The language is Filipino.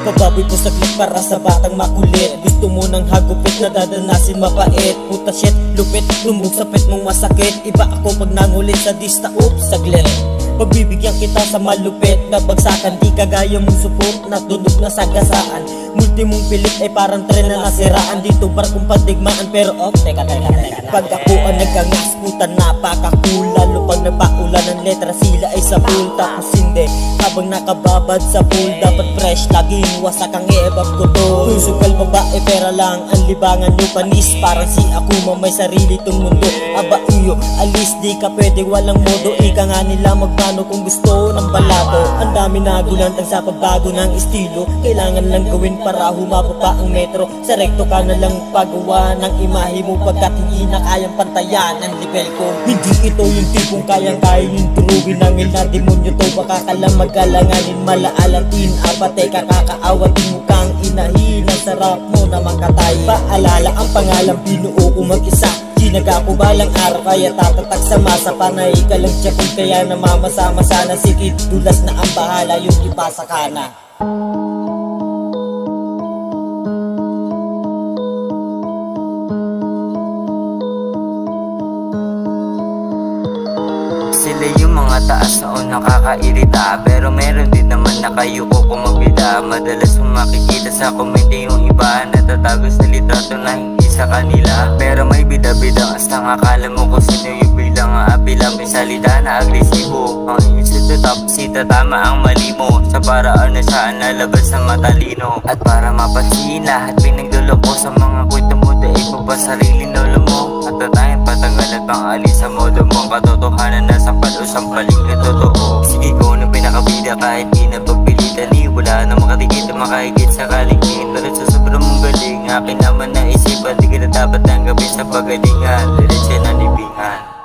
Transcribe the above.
Pababoy ko saglit para sa batang makulit. Gusto mo ng hagupit na dadanasin mapait. Puta shit, lupit, lumbog sa pet mong masakit. Iba ako pag nangulit sa dista, oops, saglit. Pagbibigyan kita sa malupit na bagsakan, di kagaya mong supot na tunog na sagasaan. Multi mong pilit ay parang tren na nasiraan. Dito barkong padigmaan pero teka. Pag ako ang nagkangas, puta napaka-cool. Lalo pag nagpaulan ng letra sila ay sabul. Tapos hindi, habang nakababad sa pool, dapat fresh, laging wasak ang ebab ko to. Kung sukal babae pera lang ang libangan nyo panis. Parang si Akuma may sarili tong mundo. Aba iyo, alis di ka pwede walang modo. Ika nga nila magmano kung gusto ng balato. Ang dami na gulantang sa pagbago ng estilo. Kailangan lang gawin para humaba pa ang metro. Sa rekto ka na lang pagawa ng imahe mo, pagkat hindi na kayang pantayan ang level ko. Hindi ito yung tipong kayang-kaya yung turuin ng ina demonyo to. Baka ka lang magalanganin, malaalatin. Apate kakaawatin mo kang inahin. Ang sarap mo na makatay. Paalala ang pangalan, binuo ko mag-isa. Ginaga ko balang araw kaya tatatak sa masa. Panay ka lang siya kung kaya namamasama sana. Sikit dulas na ang bahala yung ipasa ka na. Sila yung mga taas na nakakairita, pero meron din naman na kayo ko kumabida. Madalas mo makikita sa komente yung iba natatago sa litrato na hindi sa kanila. Pero may bida-bida hasta akala mo kung sino yung bilang apila. May salita na agresibo, ang isip tapos itatama ang mali mo sa paraan na saan lalabas na matalino. At para mapansin lahat pinagdulo ko sa mga kwento mo, dahil mo ba sarili nolo mo? At tayong patanggal at pangalis sa modo mo. Katotohanan na sa palusang paling na totoo. Sige ko na pinakabida kahit di na pagpilitan. Wala na makatigit na makahigit sa kalingin. Pero sa sobrang mong galing, akin naman naisipan, di ka na dapat tanggapin sa pagalingan. Diretso na libingan.